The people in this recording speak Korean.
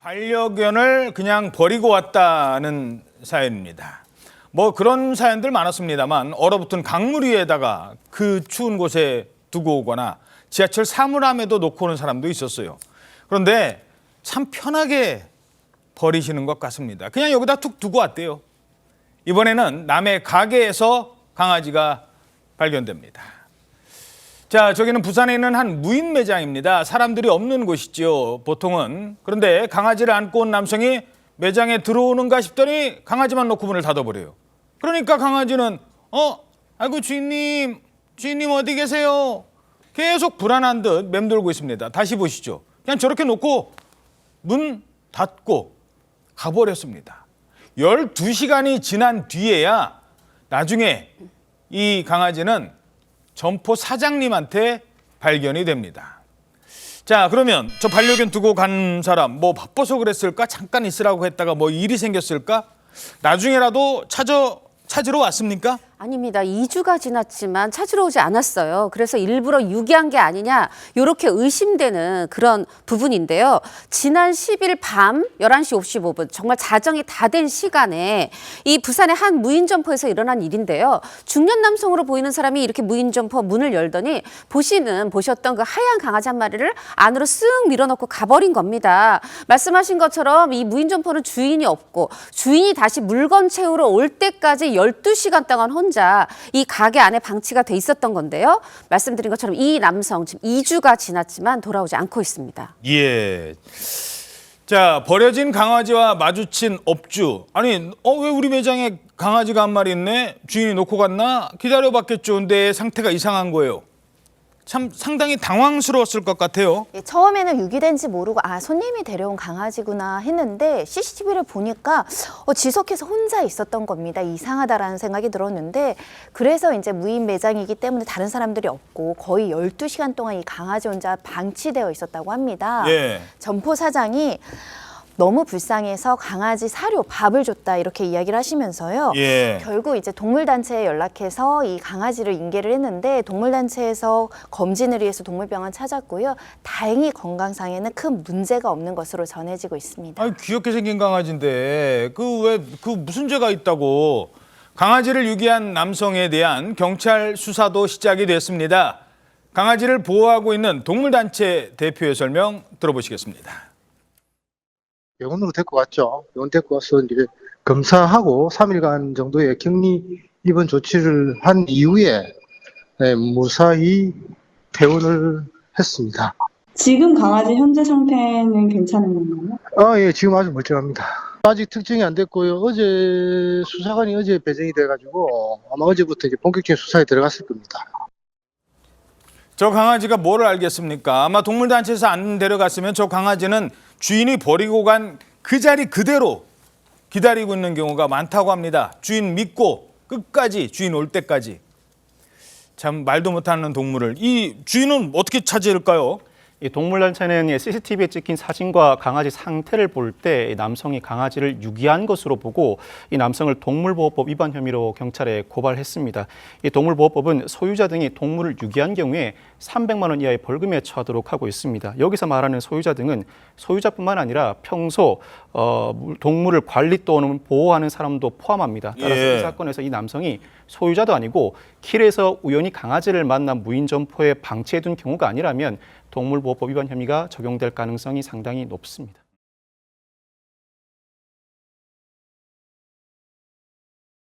반려견을 그냥 버리고 왔다는 사연입니다. 뭐 그런 사연들 많았습니다만 얼어붙은 강물 위에다가 그 추운 곳에 두고 오거나 지하철 사물함에도 놓고 오는 사람도 있었어요. 그런데 참 편하게 버리시는 것 같습니다. 그냥 여기다 툭 두고 왔대요. 이번에는 남의 가게에서 강아지가 발견됩니다. 자, 저기는 부산에 있는 한 무인 매장입니다. 사람들이 없는 곳이죠, 보통은. 그런데 강아지를 안고 온 남성이 매장에 들어오는가 싶더니 강아지만 놓고 문을 닫아버려요. 그러니까 강아지는 아이고 주인님 어디 계세요? 계속 불안한 듯 맴돌고 있습니다. 다시 보시죠. 그냥 저렇게 놓고 문 닫고 가버렸습니다. 12시간이 지난 뒤에야 나중에 이 강아지는 점포 사장님한테 발견이 됩니다. 자, 그러면 저 반려견 두고 간 사람 뭐 바빠서 그랬을까? 잠깐 있으라고 했다가 뭐 일이 생겼을까? 나중에라도 찾으러 왔습니까? 아닙니다. 2주가 지났지만 찾으러 오지 않았어요. 그래서 일부러 유기한 게 아니냐 이렇게 의심되는 그런 부분인데요. 지난 10일 밤 11시 55분 정말 자정이 다 된 시간에 이 부산의 한 무인 점포에서 일어난 일인데요. 중년 남성으로 보이는 사람이 이렇게 무인 점포 문을 열더니 보셨던 그 하얀 강아지 한 마리를 안으로 쓱 밀어넣고 가버린 겁니다. 말씀하신 것처럼 이 무인 점포는 주인이 없고 주인이 다시 물건 채우러 올 때까지 12시간 동안 혼자 이 가게 안에 방치가 돼 있었던 건데요. 말씀드린 것처럼 이 남성 지금 2주가 지났지만 돌아오지 않고 있습니다. 예. 자, 버려진 강아지와 마주친 업주. 아니, 왜 우리 매장에 강아지가 한 마리 있네? 주인이 놓고 갔나? 기다려봤겠죠. 근데 상태가 이상한 거예요. 참 상당히 당황스러웠을 것 같아요. 예, 처음에는 유기된지 모르고 손님이 데려온 강아지구나 했는데 CCTV를 보니까 지속해서 혼자 있었던 겁니다. 이상하다라는 생각이 들었는데 그래서 이제 무인 매장이기 때문에 다른 사람들이 없고 거의 12시간 동안 이 강아지 혼자 방치되어 있었다고 합니다. 예. 점포 사장이 너무 불쌍해서 강아지 사료, 밥을 줬다 이렇게 이야기를 하시면서요. 예. 결국 이제 동물단체에 연락해서 이 강아지를 인계를 했는데 동물단체에서 검진을 위해서 동물병원 찾았고요. 다행히 건강상에는 큰 문제가 없는 것으로 전해지고 있습니다. 아니, 귀엽게 생긴 강아지인데 그 무슨 죄가 있다고. 강아지를 유기한 남성에 대한 경찰 수사도 시작이 됐습니다. 강아지를 보호하고 있는 동물단체 대표의 설명 들어보시겠습니다. 병원으로 데리고 왔죠. 병원 데리고 와서 이제 검사하고 3일간 정도의 격리 입원 조치를 한 이후에 무사히 퇴원을 했습니다. 지금 강아지 현재 상태는 괜찮은 건가요? 예, 지금 아주 멀쩡합니다. 아직 특정이 안 됐고요. 수사관이 어제 배정이 돼가지고 아마 어제부터 이제 본격적인 수사에 들어갔을 겁니다. 저 강아지가 뭐를 알겠습니까? 아마 동물단체에서 안 데려갔으면 저 강아지는 주인이 버리고 간 그 자리 그대로 기다리고 있는 경우가 많다고 합니다. 주인 믿고 끝까지 주인 올 때까지. 참 말도 못하는 동물을 이 주인은 어떻게 찾을까요? 이 동물단체는 CCTV에 찍힌 사진과 강아지 상태를 볼 때 남성이 강아지를 유기한 것으로 보고 이 남성을 동물보호법 위반 혐의로 경찰에 고발했습니다. 이 동물보호법은 소유자 등이 동물을 유기한 경우에 300만 원 이하의 벌금에 처하도록 하고 있습니다. 여기서 말하는 소유자 등은 소유자뿐만 아니라 평소 동물을 관리 또는 보호하는 사람도 포함합니다. 따라서 이 사건에서 이 남성이 소유자도 아니고 길에서 우연히 강아지를 만나 무인 점포에 방치해둔 경우가 아니라면 동물보호법 위반 혐의가 적용될 가능성이 상당히 높습니다.